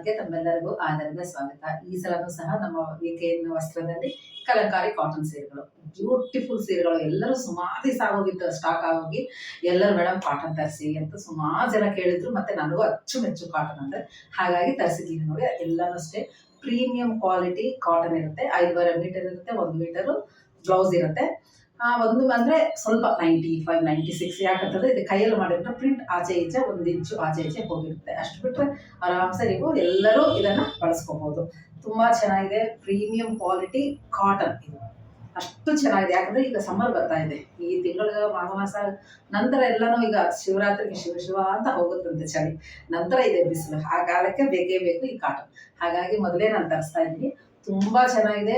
ಚಾನಲ್ಗೆ ತಮ್ಮೆಲ್ಲರಿಗೂ ಆದರದ ಸ್ವಾಗತ. ಈ ಸಲನೂ ಸಹ ನಮ್ಮ ವಿಕೆಎನ್ ವಸ್ತ್ರದಲ್ಲಿ ಕಲಂಕಾರಿ ಕಾಟನ್ ಸೀರೆಗಳು, ಬ್ಯೂಟಿಫುಲ್ ಸೀರೆಗಳು. ಎಲ್ಲರೂ ಸುಮಾರು ದಿವಸ ಆಗೋಗಿತ್ತು ಸ್ಟಾಕ್ ಆಗೋಗಿ, ಎಲ್ಲರೂ ಮೇಡಮ್ ಕಾಟನ್ ತರಿಸಿ ಅಂತ ಸುಮಾರು ಜನ ಕೇಳಿದ್ರು. ಮತ್ತೆ ನನಗೂ ಅಚ್ಚುಮೆಚ್ಚು ಕಾಟನ್ ಅಂದ್ರೆ, ಹಾಗಾಗಿ ತರಿಸಿದ್ದೀನಿ ನೋಡಿ. ಎಲ್ಲನೂ ಅಷ್ಟೇ ಪ್ರೀಮಿಯಂ ಕ್ವಾಲಿಟಿ ಕಾಟನ್ ಇರುತ್ತೆ. 5.5 ಮೀಟರ್ ಇರುತ್ತೆ, 1 ಮೀಟರು ಬ್ಲೌಸ್ ಇರುತ್ತೆ. ಒಂದು ಅಂದ್ರೆ ಸ್ವಲ್ಪ 95, 96. ಯಾಕಂತಂದ್ರೆ ಇದು ಕೈಯಲ್ಲಿ ಮಾಡಿದ್ರೆ ಪ್ರಿಂಟ್ ಆಚೆ ಈಚೆ 1 ಇಂಚು ಆಚೆ ಈಚೆ ಹೋಗಿರುತ್ತೆ. ಅಷ್ಟು ಬಿಟ್ಟರೆ ಆರಾಮ್ಸೆ ನೀವು ಎಲ್ಲರೂ ಇದನ್ನ ಬಳಸ್ಕೋಬಹುದು. ತುಂಬಾ ಚೆನ್ನಾಗಿದೆ, ಪ್ರೀಮಿಯಂ ಕ್ವಾಲಿಟಿ ಕಾಟನ್ ಇದು. ಅಷ್ಟು ಚೆನ್ನಾಗಿದೆ. ಯಾಕಂದ್ರೆ ಈಗ ಸಮ್ಮರ್ ಬರ್ತಾ ಇದೆ, ಈ ತಿಂಗಳ ಮಾಘಮಾಸ ನಂತರ ಎಲ್ಲಾನು ಈಗ ಶಿವರಾತ್ರಿಗೆ ಶಿವ ಶಿವ ಅಂತ ಹೋಗುತ್ತಂತೆ ಚಳಿ, ನಂತರ ಇದೆ ಬಿಸಿಲು. ಆ ಕಾಲಕ್ಕೆ ಬೇಕೇ ಬೇಕು ಈ ಕಾಟನ್. ಹಾಗಾಗಿ ಮೊದಲೇ ನಾನು ತರಿಸ್ತಾ ಇದ್ದೀನಿ. ತುಂಬಾ ಚೆನ್ನಾಗಿದೆ,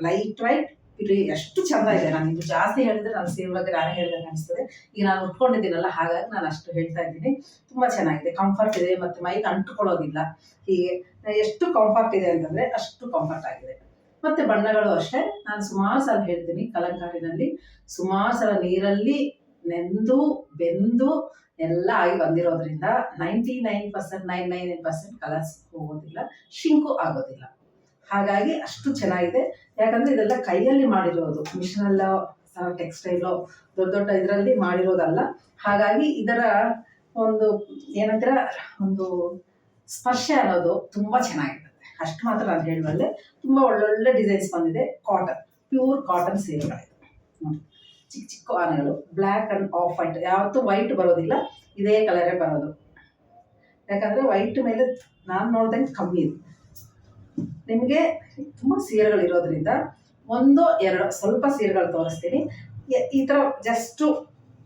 ಲೈಟ್ ವೈಟ್, ಇದು ಎಷ್ಟು ಚಂದ ಇದೆ. ನಾನು ಇದು ಜಾಸ್ತಿ ಹೇಳಿದ್ರೆ ನನ್ನ ಸೀರೆ ಬಗ್ಗೆ ನಾನೇ ಹೇಳ್ದಂಗೆ ಅನಿಸ್ತದೆ. ಈಗ ನಾನು ಉಟ್ಕೊಂಡಿದ್ದೀನಲ್ಲ, ಹಾಗಾಗಿ ನಾನು ಅಷ್ಟು ಹೇಳ್ತಾ ಇದ್ದೀನಿ. ತುಂಬಾ ಚೆನ್ನಾಗಿದೆ, ಕಂಫರ್ಟ್ ಇದೆ, ಮತ್ತೆ ಮೈಗೆ ಅಂಟುಕೊಳ್ಳೋದಿಲ್ಲ. ಹೀಗೆ ಎಷ್ಟು ಕಂಫರ್ಟ್ ಇದೆ ಅಂತಂದ್ರೆ ಅಷ್ಟು ಕಂಫರ್ಟ್ ಆಗಿದೆ. ಮತ್ತೆ ಬಣ್ಣಗಳು ಅಷ್ಟೇ, ನಾನು ಸುಮಾರು ಸಲ ಹೇಳ್ತೀನಿ, ಕಲಂಕಾರಿನಲ್ಲಿ ಸುಮಾರು ಸಲ ನೀರಲ್ಲಿ ನೆಂದು ಬೆಂದು ಎಲ್ಲ ಆಗಿ ಬಂದಿರೋದ್ರಿಂದ 99%, 99% ಕಲರ್ಸ್ ಹೋಗೋದಿಲ್ಲ, ಶಿಂಕು ಆಗೋದಿಲ್ಲ. ಹಾಗಾಗಿ ಅಷ್ಟು ಚೆನ್ನಾಗಿದೆ. ಯಾಕಂದ್ರೆ ಇದೆಲ್ಲ ಕೈಯಲ್ಲಿ ಮಾಡಿರೋದು, ಮಿಷನಲ್ಲ, ಟೆಕ್ಸ್ಟೈಲು, ದೊಡ್ಡ ದೊಡ್ಡ ಇದರಲ್ಲಿ ಮಾಡಿರೋದಲ್ಲ. ಹಾಗಾಗಿ ಇದರ ಒಂದು ಏನಂತೀರ, ಒಂದು ಸ್ಪರ್ಶ ಅನ್ನೋದು ತುಂಬಾ ಚೆನ್ನಾಗಿರುತ್ತೆ. ಅಷ್ಟು ಮಾತ್ರ ನಾನು ಹೇಳುವಲ್ಲೇ. ತುಂಬಾ ಒಳ್ಳೊಳ್ಳೆ ಡಿಸೈನ್ಸ್ ಬಂದಿದೆ. ಕಾಟನ್, ಪ್ಯೂರ್ ಕಾಟನ್ ಸೀರೆಗಳಿದೆ ನೋಡಿ. ಚಿಕ್ಕ ಚಿಕ್ಕ ಆನೆಗಳು, ಬ್ಲ್ಯಾಕ್ ಅಂಡ್ ಆಫ್ ವೈಟ್, ಯಾವತ್ತೂ ವೈಟ್ ಬರೋದಿಲ್ಲ, ಇದೇ ಕಲರೇ ಬರೋದು. ಯಾಕಂದ್ರೆ ವೈಟ್ ಮೇಲೆ ನಾನು ನೋಡ್ದಂಗೆ ಕಮ್ಮಿ ಇದೆ. ನಿಮಗೆ ತುಂಬ ಸೀರೆಗಳು ಇರೋದ್ರಿಂದ 1, 2 ಸ್ವಲ್ಪ ಸೀರೆಗಳು ತೋರಿಸ್ತೀನಿ. ಈ ಥರ ಜಸ್ಟು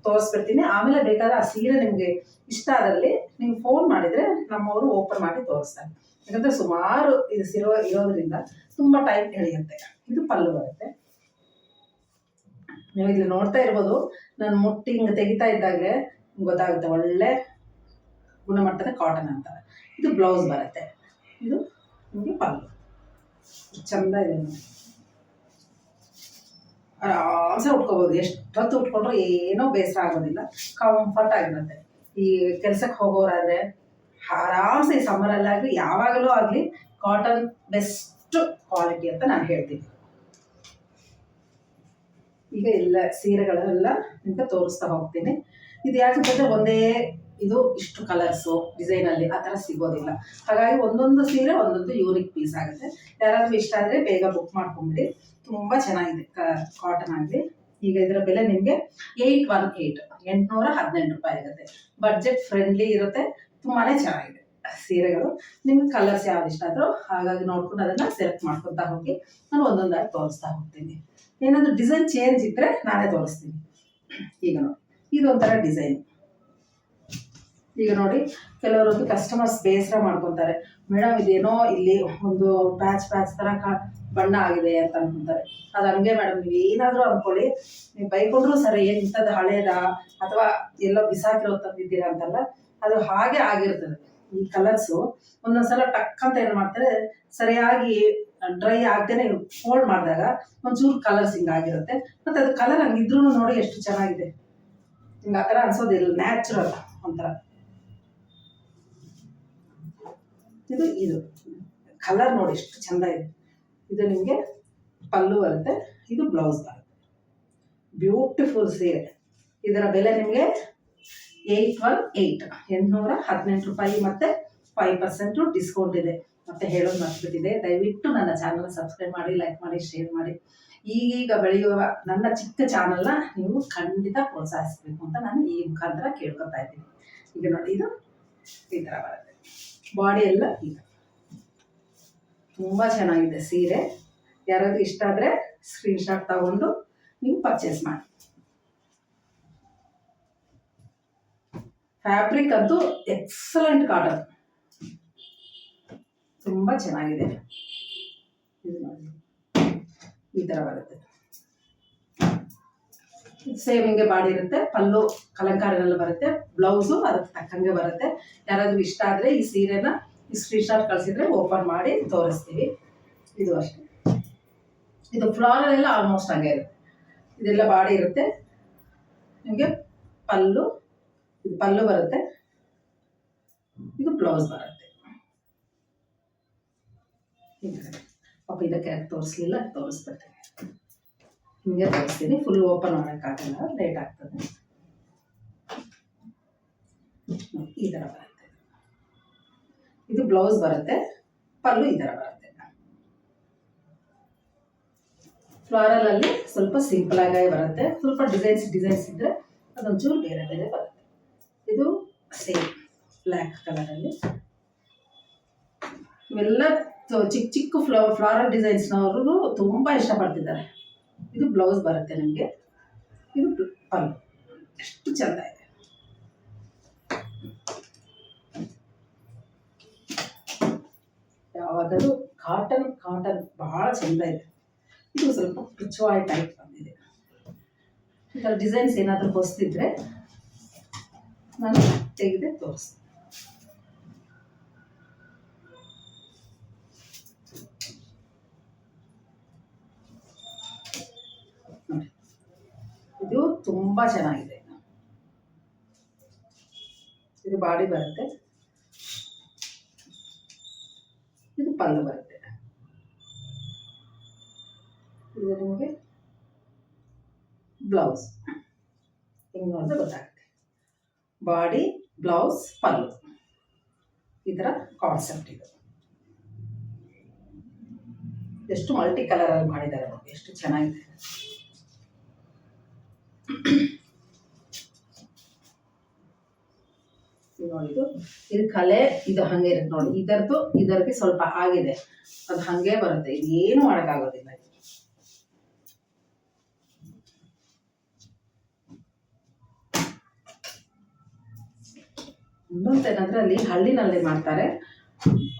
ತೋರಿಸ್ಬಿಡ್ತೀನಿ. ಆಮೇಲೆ ಬೇಕಾದ್ರೆ ಆ ಸೀರೆ ನಿಮಗೆ ಇಷ್ಟ ಆದಲ್ಲಿ ನೀವು ಫೋನ್ ಮಾಡಿದರೆ ನಮ್ಮವರು ಓಪನ್ ಮಾಡಿ ತೋರಿಸ್ತಾರೆ. ಯಾಕಂದರೆ ಸುಮಾರು ಇದು ಸೀರೆ ಇರೋದ್ರಿಂದ ತುಂಬ ಟೈಮ್ ಹಿಡಿಯುತ್ತೆ. ಇದು ಪಲ್ಲು ಬರುತ್ತೆ. ನೀವು ಇಲ್ಲಿ ನೋಡ್ತಾ ಇರ್ಬೋದು, ನಾನು ಮುಟ್ಟಿ ಹಿಂಗೆ ತೆಗಿತಾ ಇದ್ದಾಗೆ ಗೊತ್ತಾಗುತ್ತೆ ಒಳ್ಳೆ ಗುಣಮಟ್ಟದ ಕಾಟನ್ ಅಂತ. ಇದು ಬ್ಲೌಸ್ ಬರುತ್ತೆ, ಇದು ನಿಮಗೆ ಪಲ್ಲು. ಚಂದ ಇದೆ ನೋಡಿ, ಆರಾಮ್ಸೆ ಉಟ್ಕೋಬೋದು. ಎಷ್ಟೊತ್ತು ಉಟ್ಕೊಂಡ್ರು ಏನೋ ಬೇಸರ ಆಗೋದಿಲ್ಲ, ಕಂಫರ್ಟ್ ಆಗಿರುತ್ತೆ. ಈ ಕೆಲ್ಸಕ್ಕೆ ಹೋಗೋರಾದ್ರೆ ಆರಾಮ್ಸೆ ಈ ಸಮ್ಮರಲ್ಲಾಗಲಿ ಯಾವಾಗಲೂ ಆಗಲಿ ಕಾಟನ್ ಬೆಸ್ಟ್ ಕ್ವಾಲಿಟಿ ಅಂತ ನಾನು ಹೇಳ್ತೀನಿ. ಈಗ ಎಲ್ಲ ಸೀರೆಗಳೆಲ್ಲ ನಿಮಗೆ ತೋರಿಸ್ತಾ ಹೋಗ್ತೀನಿ. ಇದು ಯಾಕಂತಂದ್ರೆ ಒಂದೇ ಇದು ಇಷ್ಟು ಕಲರ್ಸು ಡಿಸೈನಲ್ಲಿ ಆ ಥರ ಸಿಗೋದಿಲ್ಲ. ಹಾಗಾಗಿ ಒಂದೊಂದು ಸೀರೆ ಒಂದೊಂದು ಯೂನಿಕ್ ಪೀಸ್ ಆಗುತ್ತೆ. ಯಾರಾದ್ರೂ ಇಷ್ಟ ಆದರೆ ಬೇಗ ಬುಕ್ ಮಾಡ್ಕೊಂಬಿಡಿ. ತುಂಬ ಚೆನ್ನಾಗಿದೆ ಕಾಟನ್ ಆಗಲಿ. ಈಗ ಇದರ ಬೆಲೆ ನಿಮಗೆ 818, 818 ರೂಪಾಯಿ ಆಗುತ್ತೆ. ಬಡ್ಜೆಟ್ ಫ್ರೆಂಡ್ಲಿ ಇರುತ್ತೆ, ತುಂಬಾ ಚೆನ್ನಾಗಿದೆ ಸೀರೆಗಳು. ನಿಮ್ಗೆ ಕಲರ್ಸ್ ಯಾವ್ದು ಇಷ್ಟ ಆದರೂ ಹಾಗಾಗಿ ನೋಡ್ಕೊಂಡು ಅದನ್ನು ಸೆಲೆಕ್ಟ್ ಮಾಡ್ಕೊತಾ ಹೋಗಿ. ನಾನು ಒಂದೊಂದಾಗಿ ತೋರಿಸ್ತಾ ಹೋಗ್ತೀನಿ. ಏನಾದರೂ ಡಿಸೈನ್ ಚೇಂಜ್ ಇದ್ದರೆ ನಾನೇ ತೋರಿಸ್ತೀನಿ. ಈಗ ನೋಡಿ, ಇದೊಂಥರ ಡಿಸೈನ್. ಈಗ ನೋಡಿ, ಕೆಲವರೊಂದು ಕಸ್ಟಮರ್ಸ್ ಬೇಸರ ಮಾಡ್ಕೊತಾರೆ, ಮೇಡಮ್ ಇದೇನೋ ಇಲ್ಲಿ ಒಂದು ಪ್ಯಾಚ್ ಥರ ಬಣ್ಣ ಆಗಿದೆ ಅಂತ ಅನ್ಕೊಂತಾರೆ. ಅದು ಹಂಗೆ ಮೇಡಮ್, ನೀವು ಏನಾದರೂ ಅಂದ್ಕೊಳ್ಳಿ, ನೀವು ಬೈಕೊಂಡ್ರೂ ಸರಿ, ಏನು ಇಂಥದ್ದು ಹಳೇದ ಅಥವಾ ಎಲ್ಲೋ ಬಿಸಾಕಿರೋ ತಂದಿದ್ದೀರಾ ಅಂತಲ್ಲ, ಅದು ಹಾಗೆ ಆಗಿರ್ತದೆ. ಈ ಕಲರ್ಸು ಒಂದೊಂದ್ಸಲ ಟಕ್ ಅಂತ ಏನು ಮಾಡ್ತಾರೆ, ಸರಿಯಾಗಿ ಡ್ರೈ ಆಗದೇನೆ ಫೋಲ್ಡ್ ಮಾಡಿದಾಗ ಒಂಚೂರು ಕಲರ್ಸ್ ಹಿಂಗಾಗಿರುತ್ತೆ. ಮತ್ತು ಅದು ಕಲರ್ ಹಂಗಿದ್ರೂ ನೋಡಿ ಎಷ್ಟು ಚೆನ್ನಾಗಿದೆ. ಹಿಂಗೆ ಆ ಥರ ಅನ್ಸೋದಿಲ್ಲ, ನ್ಯಾಚುರಲ್ ಒಂಥರ. ಇದು ಕಲರ್ ನೋಡಿ ಎಷ್ಟು ಚಂದ ಇದೆ. ಇದು ನಿಮಗೆ ಪಲ್ಲು ಬರುತ್ತೆ, ಇದು ಬ್ಲೌಸ್ ಬರುತ್ತೆ. ಬ್ಯೂಟಿಫುಲ್ ಸೀರೆ. ಇದರ ಬೆಲೆ ನಿಮಗೆ 818, 818 ರೂಪಾಯಿ. ಮತ್ತು 5% ಡಿಸ್ಕೌಂಟ್ ಇದೆ. ಮತ್ತೆ ಹೇಳೋದು ಮರ್ತ್ಬಿಟ್ಟಿದೆ, ದಯವಿಟ್ಟು ನನ್ನ ಚಾನಲ್ ಸಬ್ಸ್ಕ್ರೈಬ್ ಮಾಡಿ, ಲೈಕ್ ಮಾಡಿ, ಶೇರ್ ಮಾಡಿ. ಈಗೀಗ ಬೆಳೆಯುವ ನನ್ನ ಚಿಕ್ಕ ಚಾನಲ್ನ ನೀವು ಖಂಡಿತ ಪ್ರೋತ್ಸಾಹಿಸಬೇಕು ಅಂತ ನಾನು ಈ ಮುಖಾಂತರ ಕೇಳ್ಕೊತಾ ಇದ್ದೀನಿ. ಈಗ ನೋಡಿ, ಇದು ಈ ಥರ ಬರುತ್ತೆ. ಬಾಡಿ ಎಲ್ಲ ಈಗ ತುಂಬ ಚೆನ್ನಾಗಿದೆ ಸೀರೆ. ಯಾರಾದ್ರೂ ಇಷ್ಟ ಆದರೆ ಸ್ಕ್ರೀನ್ಶಾಟ್ ತಗೊಂಡು ನೀವು ಪರ್ಚೇಸ್ ಮಾಡಿ. ಫ್ಯಾಬ್ರಿಕ್ ಅಂತೂ ಎಕ್ಸಲೆಂಟ್ ಕಾಟನ್, ತುಂಬ ಚೆನ್ನಾಗಿದೆ. ಇದು ನೋಡಿ, ಈ ಥರ ಬರುತ್ತೆ. ಸೇಮ್ ಹಿಂಗೆ ಬಾಡಿ ಇರುತ್ತೆ, ಪಲ್ಲು ಕಲಂಕಾರಿನಲ್ಲಿ ಬರುತ್ತೆ, ಬ್ಲೌಸು ಅದಕ್ಕೆ ತಕ್ಕಂಗೆ ಬರುತ್ತೆ. ಯಾರಾದ್ರೂ ಇಷ್ಟ ಆದರೆ ಈ ಸೀರೆನ ಈ ಸ್ಕ್ರೀನ್ಶಾಟ್ ಕಳಿಸಿದ್ರೆ ಓಪನ್ ಮಾಡಿ ತೋರಿಸ್ತೀವಿ. ಇದು ಅಷ್ಟೇ, ಇದು ಫ್ಲಾರಲ್ಲೆಲ್ಲ ಆಲ್ಮೋಸ್ಟ್ ಹಂಗೆ ಇರುತ್ತೆ. ಇದೆಲ್ಲ ಬಾಡಿ ಇರುತ್ತೆ, ನಿಮಗೆ ಪಲ್ಲು, ಇದು ಪಲ್ಲು ಬರುತ್ತೆ, ಇದು ಬ್ಲೌಸ್ ಬರುತ್ತೆ. ಈಗ ಪಾಪ ಇದಕ್ಕೆ ತೋರಿಸ್ಲಿಲ್ಲ, ತೋರಿಸ್ಬಿಡ್ತೀನಿ. ಹಿಂಗೆ ತೋರಿಸ್ತೀನಿ, ಫುಲ್ ಓಪನ್ ಮಾಡೋಕ್ಕಾಗಲ್ಲ, ಲೇಟ್ ಆಗ್ತದೆ. ಈ ಥರ ಬರುತ್ತೆ. ಇದು ಬ್ಲೌಸ್ ಬರುತ್ತೆ, ಪಲ್ಲು ಈ ಥರ ಬರುತ್ತೆ. ಫ್ಲಾರಲ್ ಅಲ್ಲಿ ಸ್ವಲ್ಪ ಸಿಂಪಲ್ ಆಗಿ ಬರುತ್ತೆ, ಸ್ವಲ್ಪ ಡಿಸೈನ್ಸ್ ಇದ್ರೆ ಅದೊಂಚೂರು ಬೇರೆ ಬೇರೆ ಬರುತ್ತೆ. ಇದು ಸೇಮ್ ಬ್ಲ್ಯಾಕ್ ಕಲರಲ್ಲಿ. ಇವೆಲ್ಲ ಚಿಕ್ಕ ಚಿಕ್ಕ ಫ್ಲಾರಲ್ ಡಿಸೈನ್ಸ್ನವರು ತುಂಬ ಇಷ್ಟಪಡ್ತಿದ್ದಾರೆ. ಇದು ಬ್ಲೌಸ್ ಬರುತ್ತೆ ನಿಮಗೆ, ಇದು ಪಲ್ಲು. ಎಷ್ಟು ಚೆಂದ ಇದೆ. ಯಾವಾಗಲೂ ಕಾಟನ್ ಬಹಳ ಚೆಂದ ಇದೆ. ಇದು ಸ್ವಲ್ಪ ಪಿಚ್ವಾಯ್ ಟೈಪ್ ಬಂದಿದೆ. ಈ ಥರ ಡಿಸೈನ್ಸ್ ಏನಾದರೂ ಹೊಸ್ತಿದ್ರೆ ನಾನು ತೆಗೆದೇ ತೋರಿಸ್ತೀನಿ. ನೋಡಿ, ಇದು ತುಂಬ ಚೆನ್ನಾಗಿದೆ. ಇದು ಬಾಡಿ ಬರುತ್ತೆ, ಇದು ಪಲ್ಲು ಬರುತ್ತೆ. ಇದು ನಿಮಗೆ ಬ್ಲೌಸ್. ಹಿಂಗೆ ನೋಡಿದ್ರೆ ಗೊತ್ತಾಗುತ್ತೆ. ಬಾಡಿ, ಬ್ಲೌಸ್, ಪಲ್ಲು, ಈ ಥರ ಕಾನ್ಸೆಪ್ಟ್ ಇದು. ಎಷ್ಟು ಮಲ್ಟಿ ಕಲರಲ್ಲಿ ಮಾಡಿದ್ದಾರೆ ನೋಡಿ, ಎಷ್ಟು ಚೆನ್ನಾಗಿದೆ. ನೋಡಿದ್ದು ಇದು ಕಲೆ, ಇದು ಹಾಗೆ ಇರುತ್ತೆ ನೋಡಿ. ಇದರದ್ದು ಸ್ವಲ್ಪ ಆಗಿದೆ, ಅದು ಹಾಗೆ ಬರುತ್ತೆ. ಇದು ಏನು ಮಾಡೋಕ್ಕಾಗೋದಿಲ್ಲ. ಇನ್ನೊಂದು ಏನಂದ್ರೆ ಅಲ್ಲಿ ಹಳ್ಳಿನಲ್ಲಿ ಮಾಡ್ತಾರೆ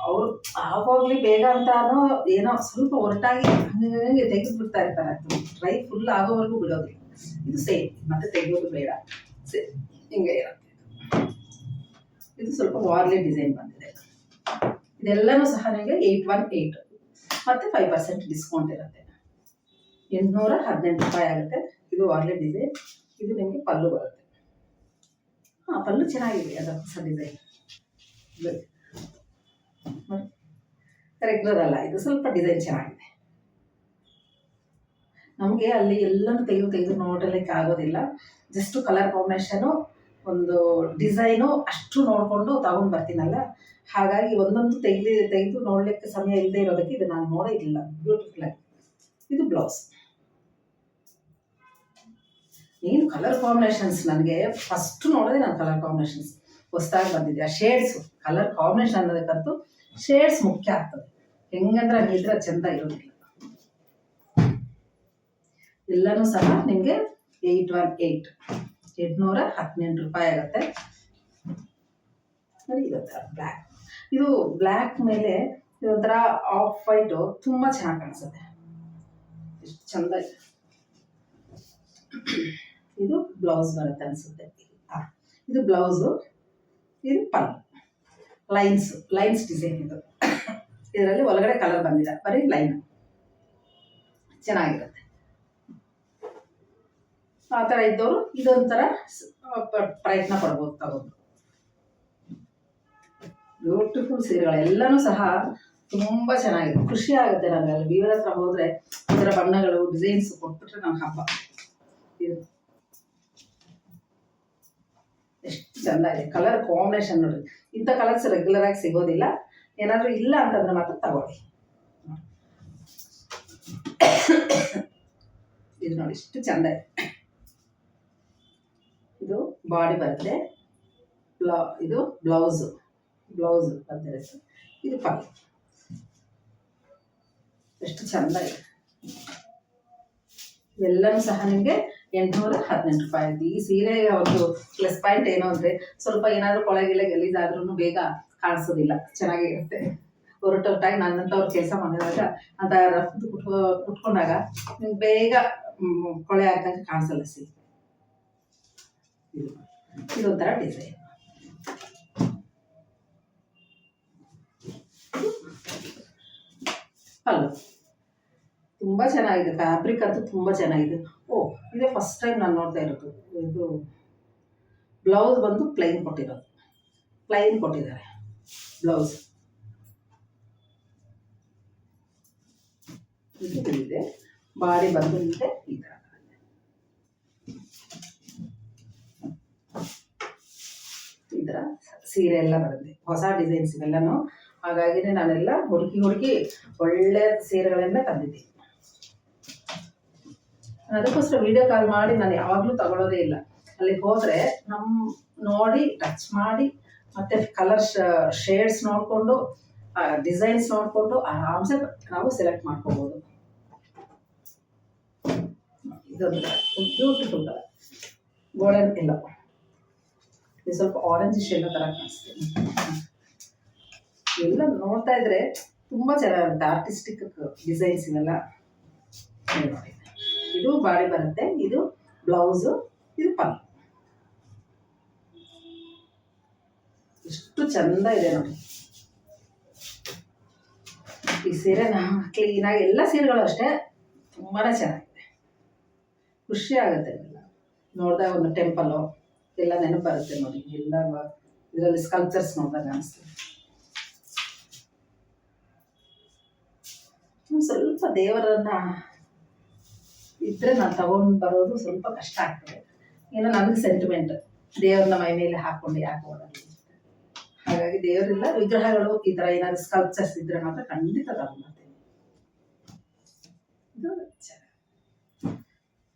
ಅವ್ರು, ಆಗೋಗ್ಲಿ ಬೇಗ ಅಂತಾನೋ ಏನೋ ಸ್ವಲ್ಪ ಹೊರಟಾಗಿ ಹಂಗೆ ತೆಗೆದ್ಬಿಡ್ತಾ ಇರ್ತಾರೆ. ಅದು ಡ್ರೈ ಫುಲ್ ಆಗೋವರೆಗೂ ಬಿಡೋದಿಲ್ಲ. ಇದು ಸೇಮ್, ಮತ್ತೆ ತೆಗೆಯೋದು ಬೇಡ, ಸೇಮ್ ಹಿಂಗೆ ಇರುತ್ತೆ. ಇದು ಸ್ವಲ್ಪ ವಾರ್ಲಿ ಡಿಸೈನ್ ಬಂದಿದೆ. ಇದೆಲ್ಲನೂ ಸಹ ನಿಮಗೆ 818 ಮತ್ತೆ 5% ಡಿಸ್ಕೌಂಟ್ ಇರುತ್ತೆ. 818 ರೂಪಾಯಿ ಆಗುತ್ತೆ. ಇದು ವಾರ್ಲಿ ಡಿಸೈನ್. ಇದು ನಿಮಗೆ ಪಲ್ಲು ಬರುತ್ತೆ. ಪಲ್ಲು ಚೆನ್ನಾಗಿದೆ, ಅದು ಹೊಸ ಡಿಸೈನ್. ರೆಗ್ಯುಲರ್ ಅಲ್ಲ, ಇದು ಸ್ವಲ್ಪ ಡಿಸೈನ್ ಚೆನ್ನಾಗಿದೆ. ನಮಗೆ ಅಲ್ಲಿ ಎಲ್ಲನೂ ತೆಗೆದು ನೋಡಲಿಕ್ಕೆ ಆಗೋದಿಲ್ಲ. ಜಸ್ಟ್ ಕಲರ್ ಕಾಂಬಿನೇಷನು, ಒಂದು ಡಿಸೈನು ಅಷ್ಟು ನೋಡಿಕೊಂಡು ತಗೊಂಡು ಬರ್ತೀನಲ್ಲ, ಹಾಗಾಗಿ ಒಂದೊಂದು ತೆಗೆದು ನೋಡಲಿಕ್ಕೆ ಸಮಯ ಇಲ್ಲದೆ ಇರೋದಕ್ಕೆ ಇದು ನಾನು ನೋಡಿರಲಿಲ್ಲ. ಬ್ಯೂಟಿಫುಲ್ ಆಗಿ. ಇದು ಬ್ಲೌಸ್. ಏನು ಕಲರ್ ಕಾಂಬಿನೇಷನ್ಸ್, ನನಗೆ ಫಸ್ಟ್ ನೋಡೋದೇ ನಾನು ಕಲರ್ ಕಾಂಬಿನೇಷನ್ಸ್ ಹೊಸದಾಗಿ ಬಂದಿದೆ. ಆ ಶೇಡ್ಸು, ಕಲರ್ ಕಾಂಬಿನೇಷನ್ ಅನ್ನೋದಕ್ಕಂತೂ ಶೇಡ್ಸ್ ಮುಖ್ಯ ಆಗ್ತದೆ. ಹೆಂಗಂದ್ರೆ ಹಂಗಿದ್ರೆ ಚೆಂದ ಇರೋದಿಲ್ಲ. ಎಲ್ಲನೂ ಸಹ ನಿಮಗೆ 818 ರೂಪಾಯಿ ಆಗುತ್ತೆ. ನೋಡಿ, ಇದೊಂಥರ ಬ್ಲ್ಯಾಕ್. ಇದು ಬ್ಲ್ಯಾಕ್ ಮೇಲೆ ಇದೊಂಥರ ಆಫ್ ವೈಟು ತುಂಬ ಚೆನ್ನಾಗಿ ಕಾಣಿಸುತ್ತೆ. ಎಷ್ಟು ಚಂದ ಇದೆ. ಇದು ಬ್ಲೌಸ್ ಬರುತ್ತೆ ಅನಿಸುತ್ತೆ. ಇದು ಬ್ಲೌಸು, ಇದು ಪಲ್ಲು. ಲೈನ್ಸ್ ಡಿಸೈನ್ ಇದು. ಇದರಲ್ಲಿ ಒಳಗಡೆ ಕಲರ್ ಬಂದಿದೆ, ಬರೀ ಲೈನ್. ಚೆನ್ನಾಗಿರುತ್ತೆ. ಆ ಥರ ಇದ್ದವರು ಇದೊಂಥರ ಪ್ರಯತ್ನ ಪಡ್ಬೋದು ತಗೊಂಡು. ಬ್ಯೂಟಿಫುಲ್ ಸೀರೆಗಳು ಎಲ್ಲನೂ ಸಹ ತುಂಬ ಚೆನ್ನಾಗಿದೆ. ಖುಷಿ ಆಗುತ್ತೆ ನನಗೆ. ಅಲ್ಲಿ ವೀವರ್ ಹತ್ರ ಹೋದರೆ ಇದರ ಬಣ್ಣಗಳು, ಡಿಸೈನ್ಸ್ ಕೊಟ್ಬಿಟ್ರೆ ನನ್ನ ಹಬ್ಬ. ಇದು ಎಷ್ಟು ಚೆಂದ ಇದೆ. ಕಲರ್ ಕಾಂಬಿನೇಷನ್ ನೋಡ್ರಿ, ಇಂಥ ಕಲರ್ಸ್ ರೆಗ್ಯುಲರ್ ಆಗಿ ಸಿಗೋದಿಲ್ಲ. ಏನಾದರೂ ಇಲ್ಲ ಅಂತಂದ್ರೆ ಮಾತ್ರ ತಗೊಳ್ಳಿ. ಇದು ನೋಡಿ, ಎಷ್ಟು ಚೆಂದ ಇದೆ. ಇದು ಬಾಡಿ ಬರುತ್ತೆ, ಇದು ಬ್ಲೌಸ್ ಬಂದಿರುತ್ತೆ. ಇದು ಪಲ್ಲು. ಎಷ್ಟು ಚೆಂದ ಇದೆ. ಇವೆಲ್ಲನೂ ಸಹ ನಿಮಗೆ 818 ರೂಪಾಯಿ. ಈ ಸೀರೆಗೆ ಒಂದು ಪ್ಲಸ್ ಪಾಯಿಂಟ್ ಏನು ಅಂದರೆ, ಸ್ವಲ್ಪ ಏನಾದರೂ ಕೊಳಗಿಲ್ಲ ಗಲೀಜಾದ್ರೂ ಬೇಗ ಕಾಣಿಸೋದಿಲ್ಲ, ಚೆನ್ನಾಗಿರುತ್ತೆ. ಹೊರಟೊಟ್ಟಾಗಿ ನನ್ನಂಥವ್ರು ಕೆಲಸ ಮಾಡಿದಾಗ ಅಂತ ರಫ್ತು ಕುಟ್ಕೊಂಡಾಗ ನಿಮ್ಗೆ ಬೇಗ ಕೊಳೆ ಆಗ್ದಂಗೆ ಕಾಣಿಸಲ್ಲ ಸೀರೆ. ಇದೊಂಥರ ಡಿಸೈನ್. ಪಲ್ಲು ತುಂಬ ಚೆನ್ನಾಗಿದೆ. ಫ್ಯಾಬ್ರಿಕ್ ಅಂತೂ ತುಂಬ ಚೆನ್ನಾಗಿದೆ. ಇದೇ ಫಸ್ಟ್ ಟೈಮ್ ನಾನು ನೋಡ್ತಾ ಇರೋದು. ಇದು ಬ್ಲೌಸ್ ಬಂದು ಪ್ಲೈನ್ ಕೊಟ್ಟಿದ್ದಾರೆ ಬ್ಲೌಸ್. ಇದೆ. ಬಾಡಿ ಬಂದಿದೆ ಈ ಥರ ಈ ಥರ ಸೀರೆ ಎಲ್ಲ ಬರುತ್ತೆ, ಹೊಸ ಡಿಸೈನ್ಸ್ ಇವೆಲ್ಲನೂ. ಹಾಗಾಗಿನೇ ನಾನೆಲ್ಲ ಹುಡುಕಿ ಒಳ್ಳೆ ಸೀರೆಗಳನ್ನೇ ತಂದಿದ್ದೀನಿ. ಅದಕ್ಕೋಸ್ಕರ ವಿಡಿಯೋ ಕಾಲ್ ಮಾಡಿ ನಾನು ಯಾವಾಗಲೂ ತಗೊಳ್ಳೋದೇ ಇಲ್ಲ. ಅಲ್ಲಿಗೆ ಹೋದರೆ ನೋಡಿ ಟಚ್ ಮಾಡಿ ಮತ್ತೆ ಕಲರ್ ಶೇಡ್ಸ್ ನೋಡಿಕೊಂಡು ಡಿಸೈನ್ಸ್ ನೋಡಿಕೊಂಡು ಆರಾಮ್ಸೆ ನಾವು ಸೆಲೆಕ್ಟ್ ಮಾಡ್ಕೋಬೋದು. ಇದೊಂದು ಬ್ಯೂಟಿಫುಲ್ ಕಲರ್, ಗೋಲ್ಡನ್ ಎಲ್ಲೋ. ಇದು ಸ್ವಲ್ಪ ಆರೆಂಜ್ ಶೇಡ್ ಥರ ಕಾಣಿಸ್ತೀನಿ. ಎಲ್ಲ ನೋಡ್ತಾ ಇದ್ರೆ ತುಂಬ ಚೆನ್ನಾಗಿರುತ್ತೆ, ಆರ್ಟಿಸ್ಟಿಕ್ ಡಿಸೈನ್ಸ್ ಇವೆಲ್ಲ. ನೋಡಿ, ಇದು ಬಾಡಿ ಬರುತ್ತೆ, ಇದು ಬ್ಲೌಸು, ಇದು ಪಲ್ಲು. ಎಷ್ಟು ಚಂದ ಇದೆ ನೋಡಿ ಈ ಸೀರೆ. ಕ್ಲೀನಾಗಿ ಎಲ್ಲ ಸೀರೆಗಳು ಅಷ್ಟೇ ತುಂಬಾ ಚೆನ್ನಾಗಿದೆ, ಖುಷಿ ಆಗುತ್ತೆ. ಎಲ್ಲ ನೋಡಿದಾಗ ಒಂದು ಟೆಂಪಲ್ಲು ಎಲ್ಲ ನೆನಪು ಬರುತ್ತೆ ನೋಡಿ. ಎಲ್ಲ ಇದರಲ್ಲಿ ಸ್ಕಲ್ಪ್ಚರ್ಸ್ ನೋಡಿದಾಗ ಅನಿಸ್ತದೆ. ಸ್ವಲ್ಪ ದೇವರನ್ನ ಇದ್ರೆ ನಾನು ತಗೊಂಡು ಬರೋದು ಸ್ವಲ್ಪ ಕಷ್ಟ ಆಗ್ತದೆ. ಏನೋ ನನಗೆ ಸೆಂಟಿಮೆಂಟ್, ದೇವ್ರನ್ನ ಮೈ ಮೇಲೆ ಹಾಕೊಂಡು ಯಾಕೆ ಹೋಗೋದು. ಹಾಗಾಗಿ ದೇವರಿಲ್ಲ, ವಿಗ್ರಹಗಳು ಈ ಥರ ಏನಾದ್ರು ಸ್ಕಲ್ಪ್ಚರ್ಸ್ ಇದ್ರೆ ಮಾತ್ರ ಖಂಡಿತ ತಗೊಂಡ್ಬರ್ತೇನೆ.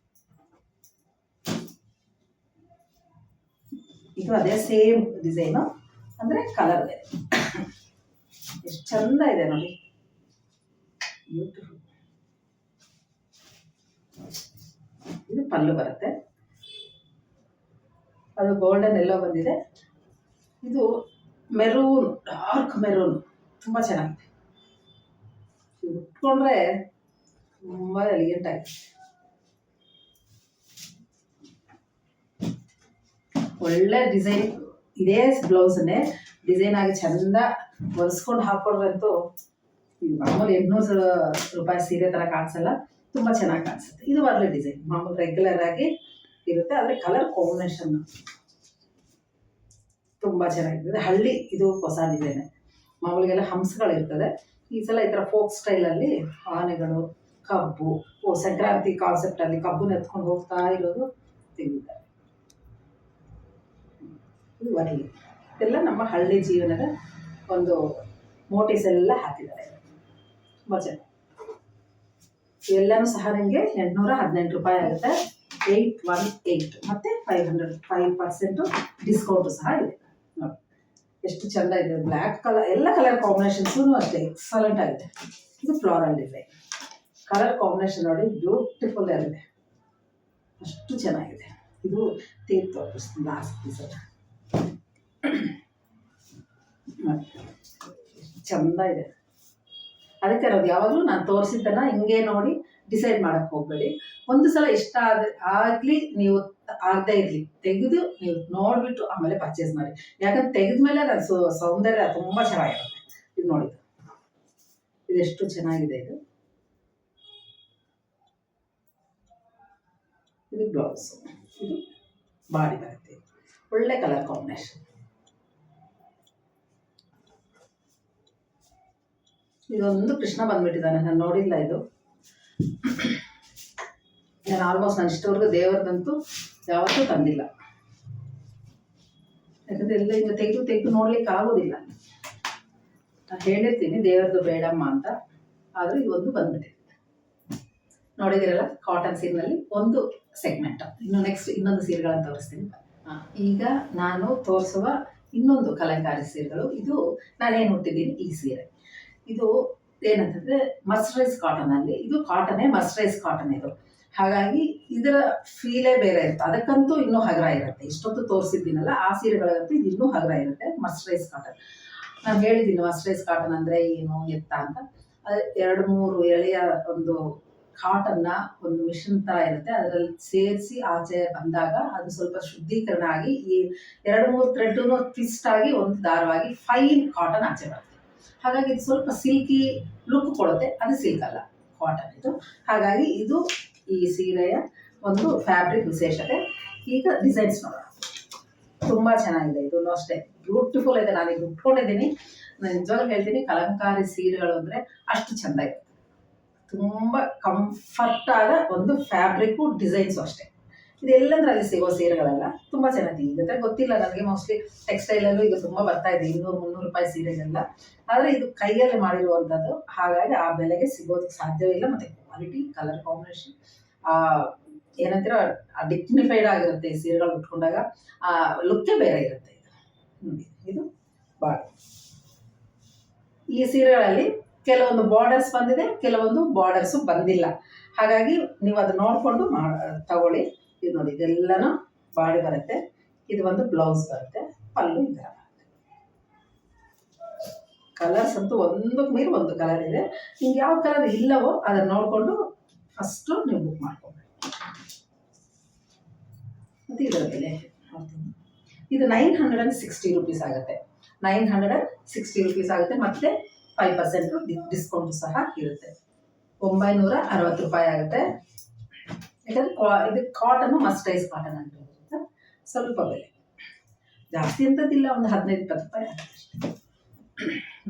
ಇದು ಅದೇ ಸೇಮ್ ಡಿಸೈನು, ಅಂದರೆ ಕಲರ್ ಬೇರೆ. ಎಷ್ಟು ಚಂದ ಇದೆ ನೋಡಿ, ಬ್ಯೂಟಿಫುಲ್. ಇದು ಪಲ್ಲು ಬರುತ್ತೆ, ಅದು ಗೋಲ್ಡನ್ ಎಲ್ಲೋ ಬಂದಿದೆ. ಇದು ಮೆರೂನ್, ಡಾರ್ಕ್ ಮೆರೂನ್, ತುಂಬ ಚೆನ್ನಾಗಿದೆ. ಉಟ್ಕೊಂಡ್ರೆ ತುಂಬ ಎಲಿಗೆಂಟ್ ಆಗಿದೆ. ಒಳ್ಳೆ ಡಿಸೈನ್, ಇದೇ ಬ್ಲೌಸನ್ನೇ ಡಿಸೈನ್ ಆಗಿ ಚಂದ ಹೊಲಿಸ್ಕೊಂಡು ಹಾಕೊಂಡ್ರಂತೂ ಇದು ಮಾಮೂಲಿ 800 ರೂಪಾಯಿ ಸೀರೆ ಥರ ಕಾಣಿಸಲ್ಲ, ತುಂಬ ಚೆನ್ನಾಗಿ ಕಾಣಿಸುತ್ತೆ. ಇದು ಒಳ್ಳೆ ಡಿಸೈನ್, ಮಾಮೂಲಿ ರೆಗ್ಯುಲರ್ ಆಗಿ ಇರುತ್ತೆ, ಆದರೆ ಕಲರ್ ಕಾಂಬಿನೇಷನ್ ತುಂಬ ಚೆನ್ನಾಗಿರ್ತದೆ. ಹಳ್ಳಿ ಇದು ಹೊಸ ಡಿಸೈನ್, ಮಾಮೂಲಿಗೆಲ್ಲ ಹಂಸಗಳಿರ್ತದೆ. ಈ ಸಲ ಈ ಥರ ಫೋಕ್ ಸ್ಟೈಲಲ್ಲಿ ಆನೆಗಳು, ಕಬ್ಬು, ಸಂಕ್ರಾಂತಿ ಕಾನ್ಸೆಪ್ಟಲ್ಲಿ ಕಬ್ಬುನ ಎತ್ಕೊಂಡು ಹೋಗ್ತಾ ಇರೋದು ತೆಗೆದಿದ್ದಾರೆ. ಇದು ವರ್ಲಿ, ಇದೆಲ್ಲ ನಮ್ಮ ಹಳ್ಳಿ ಜೀವನದ ಒಂದು ಮೋಟಿವ್ಸ್ ಎಲ್ಲ ಹಾಕಿದ್ದಾರೆ, ತುಂಬ ಚೆನ್ನಾಗಿ. ಇವೆಲ್ಲನೂ ಸಹ ನಿಮಗೆ 818 ರೂಪಾಯಿ ಆಗುತ್ತೆ. 818 ಮತ್ತು 5% ಡಿಸ್ಕೌಂಟು ಸಹ ಇದೆ. ನೋಡಿ ಎಷ್ಟು ಚೆಂದ ಇದೆ, ಬ್ಲ್ಯಾಕ್ ಕಲರ್, ಎಲ್ಲ ಕಲರ್ ಕಾಂಬಿನೇಷನ್ಸೂ ಅಷ್ಟೇ ಎಕ್ಸಲೆಂಟ್ ಆಗಿದೆ. ಇದು ಫ್ಲೋರಲ್ ಡಿಸೈನ್, ಕಲರ್ ಕಾಂಬಿನೇಷನ್ ನೋಡಿ ಬ್ಯೂಟಿಫುಲ್ ಆಗಿದೆ, ಅಷ್ಟು ಚೆನ್ನಾಗಿದೆ. ಇದು ತೀರ್ಥ ತೋರಿಸ್ತೀನಿ ಲಾಸ್ಟ್ ಪೀಸ್. ನೋಡಿ ಚೆಂದ ಇದೆ. ಅದಕ್ಕೆ ಅದು ಯಾವಾಗಲೂ ನಾನು ತೋರಿಸಿದ್ದನ್ನು ಹಿಂಗೆ ನೋಡಿ ಡಿಸೈಡ್ ಮಾಡೋಕ್ಕೆ ಹೋಗಬೇಡಿ. ಒಂದು ಸಲ ಇಷ್ಟ ಆಗಲಿ, ನೀವು ಆಗದೇ ಇರಲಿ, ತೆಗೆದು ನೀವು ನೋಡಿಬಿಟ್ಟು ಆಮೇಲೆ ಪರ್ಚೇಸ್ ಮಾಡಿ. ಯಾಕಂದ್ರೆ ತೆಗೆದ್ಮೇಲೆ ಅದು ಸೌಂದರ್ಯ ತುಂಬ ಚೆನ್ನಾಗಿರುತ್ತೆ. ಇದು ನೋಡಿ, ಇದೆಷ್ಟು ಚೆನ್ನಾಗಿದೆ. ಇದು ಬ್ಲೌಸ್, ಇದು ಬಾಡಿ ಬರುತ್ತೆ, ಒಳ್ಳೆ ಕಲರ್ ಕಾಂಬಿನೇಷನ್. ಇದೊಂದು ಕೃಷ್ಣ ಬಂದ್ಬಿಟ್ಟಿದ್ದಾನೆ, ನಾನು ನೋಡಿಲ್ಲ ಇದು. ನಾನು ಆಲ್ಮೋಸ್ಟ್ ನಾನು ಇಷ್ಟವರೆಗೂ ದೇವರದಂತೂ ಯಾವತ್ತೂ ತಂದಿಲ್ಲ, ಯಾಕಂದರೆ ಎಲ್ಲ ಈಗ ತೆಗೆದು ನೋಡ್ಲಿಕ್ಕೆ ಆಗೋದಿಲ್ಲ. ನಾನು ಹೇಳಿರ್ತೀನಿ ದೇವರದು ಬೇಡಮ್ಮ ಅಂತ, ಆದರೂ ಇವೊಂದು ಬಂದ್ಬಿಟ್ಟಿದೆ. ನೋಡಿದಿರಲ್ಲ, ಕಾಟನ್ ಸೀರೆನಲ್ಲಿ ಒಂದು ಸೆಗ್ಮೆಂಟ್. ಇನ್ನು ನೆಕ್ಸ್ಟ್ ಇನ್ನೊಂದು ಸೀರೆಗಳನ್ನು ತೋರಿಸ್ತೀನಿ. ಈಗ ನಾನು ತೋರಿಸುವ ಇನ್ನೊಂದು ಕಲಂಕಾರಿ ಸೀರೆಗಳು. ಇದು ನಾನೇನು ಹುಟ್ಟಿದ್ದೀನಿ ಈ ಸೀರೆ. ಇದು ಏನಂತಂದರೆ ಮರ್ಸರೈಸ್ ಕಾಟನಲ್ಲಿ, ಇದು ಕಾಟನೇ ಮರ್ಸರೈಸ್ ಕಾಟನ್ ಇದು. ಹಾಗಾಗಿ ಇದರ ಫೀಲೇ ಬೇರೆ ಇರುತ್ತೆ, ಅದಕ್ಕಂತೂ ಇನ್ನೂ ಹಗುರ ಇರುತ್ತೆ. ಇಷ್ಟೊತ್ತು ತೋರಿಸಿದ್ದೀನಲ್ಲ ಆ ಸೀರೆಗಳಿಗಂತೂ ಇದು ಇನ್ನೂ ಹಗುರ ಇರುತ್ತೆ, ಮರ್ಸರೈಸ್ ಕಾಟನ್. ನಾನು ಹೇಳಿದ್ದೀನಿ ಮರ್ಸರೈಸ್ ಕಾಟನ್ ಅಂದರೆ ಏನು ಎತ್ತ ಅಂತ. ಅದು 2-3 ಎಳೆಯ ಒಂದು ಕಾಟನ್ನ ಒಂದು ಮಿಷನ್ ಥರ ಇರುತ್ತೆ, ಅದರಲ್ಲಿ ಸೇರಿಸಿ ಆಚೆ ಬಂದಾಗ ಅದು ಸ್ವಲ್ಪ ಶುದ್ಧೀಕರಣ ಆಗಿ ಈ 2-3 ಥ್ರೆಡ್ನು ಟ್ವಿಸ್ಟ್ ಆಗಿ ಒಂದು ದಾರವಾಗಿ ಫೈನ್ ಕಾಟನ್ ಆಚೆ ಬರುತ್ತೆ. ಹಾಗಾಗಿ ಇದು ಸ್ವಲ್ಪ ಸಿಲ್ಕಿ ಲುಕ್ ಕೊಡುತ್ತೆ, ಅದು ಸಿಲ್ಕ್ ಅಲ್ಲ, ಕಾಟನ್ ಇದು. ಹಾಗಾಗಿ ಇದು ಈ ಸೀರೆಯ ಒಂದು ಫ್ಯಾಬ್ರಿಕ್ ವಿಶೇಷತೆ. ಈಗ ಡಿಸೈನ್ಸ್ ನೋಡೋಣ, ತುಂಬ ಚೆನ್ನಾಗಿದೆ. ಇದೂ ಅಷ್ಟೇ ಬ್ಯೂಟಿಫುಲ್ ಇದೆ. ನಾನೀಗ ಉಟ್ಕೊಂಡಿದ್ದೀನಿ, ನಾನು ನಿಜವಾಗ್ಲೂ ಹೇಳ್ತೀನಿ, ಕಲಂಕಾರಿ ಸೀರೆಗಳು ಅಂದರೆ ಅಷ್ಟು ಚೆಂದ ಇರುತ್ತೆ, ತುಂಬ ಕಂಫರ್ಟ್ ಆದ ಒಂದು ಫ್ಯಾಬ್ರಿಕ್ಕು ಡಿಸೈನ್ಸು ಅಷ್ಟೇ. ಇದೆಲ್ಲಂದ್ರಲ್ಲಿ ಸಿಗೋ ಸೀರೆಗಳೆಲ್ಲ ತುಂಬ ಚೆನ್ನಾಗಿದೆ. ಈಗ ಗೊತ್ತಿಲ್ಲ ನನಗೆ, ಮೋಸ್ಟ್ಲಿ ಟೆಕ್ಸ್ಟೈಲಲ್ಲೂ ಈಗ ತುಂಬ ಬರ್ತಾ ಇದೆ 200-300 ರೂಪಾಯಿ ಸೀರೆಗೆಲ್ಲ. ಆದರೆ ಇದು ಕೈಯಲ್ಲಿ ಮಾಡಿರುವಂಥದ್ದು, ಹಾಗಾಗಿ ಆ ಬೆಲೆಗೆ ಸಿಗೋದಕ್ಕೆ ಸಾಧ್ಯವಿಲ್ಲ. ಮತ್ತು ಕ್ವಾಲಿಟಿ, ಕಲರ್ ಕಾಂಬಿನೇಷನ್, ಏನಂತೀರ ಡಿಗ್ನಿಫೈಡ್ ಆಗಿರುತ್ತೆ ಈ ಸೀರೆಗಳು ಉಟ್ಕೊಂಡಾಗ. ಆ ಲುಕ್ಕೇ ಬೇರೆ ಇರುತ್ತೆ. ನೋಡಿ, ಇದು ಬಾಡಿ. ಈ ಸೀರೆಗಳಲ್ಲಿ ಕೆಲವೊಂದು ಬಾರ್ಡರ್ಸ್ ಬಂದಿದೆ, ಕೆಲವೊಂದು ಬಾರ್ಡರ್ಸು ಬಂದಿಲ್ಲ. ಹಾಗಾಗಿ ನೀವು ಅದು ನೋಡಿಕೊಂಡು ತಗೊಳ್ಳಿ. ಇದು ನೋಡಿ, ಇದೆಲ್ಲನೂ ಬಾಡಿ ಬರುತ್ತೆ. ಇದು ಒಂದು ಬ್ಲೌಸ್ ಬರುತ್ತೆ, ಪಲ್ಲು ಈ ಥರ ಬರುತ್ತೆ. ಕಲರ್ಸ್ ಅಂತೂ ಒಂದಕ್ಕೆ ಮೀರಿ ಒಂದು ಕಲರ್ ಇದೆ. ನಿಮ್ಗೆ ಯಾವ ಕಲರ್ ಇಲ್ಲವೋ ಅದನ್ನು ನೋಡಿಕೊಂಡು ಫಸ್ಟು ನೀವು ಬುಕ್ ಮಾಡ್ಕೊಬೇಕು. ಮತ್ತು ಇದರ ಬೆಲೆ ನೋಡ್ತೀನಿ. ಇದು 960 ರೂಪೀಸ್ ಆಗುತ್ತೆ. 960 ರೂಪೀಸ್ ಆಗುತ್ತೆ. ಮತ್ತು 5% ಡಿಸ್ಕೌಂಟು ಸಹ ಇರುತ್ತೆ. 960 ರೂಪಾಯಿ ಆಗುತ್ತೆ. ಯಾಕಂದರೆ ಇದು ಕಾಟನ್ನು ಮಸ್ಟೈಸ್ ಕಾಟನ್ ಅಂತ ಇರುತ್ತೆ. ಸ್ವಲ್ಪ ಬೆಲೆ ಜಾಸ್ತಿ ಅಂತದಿಲ್ಲ, ಒಂದು 15-20 ರೂಪಾಯಿ ಆಗುತ್ತೆ.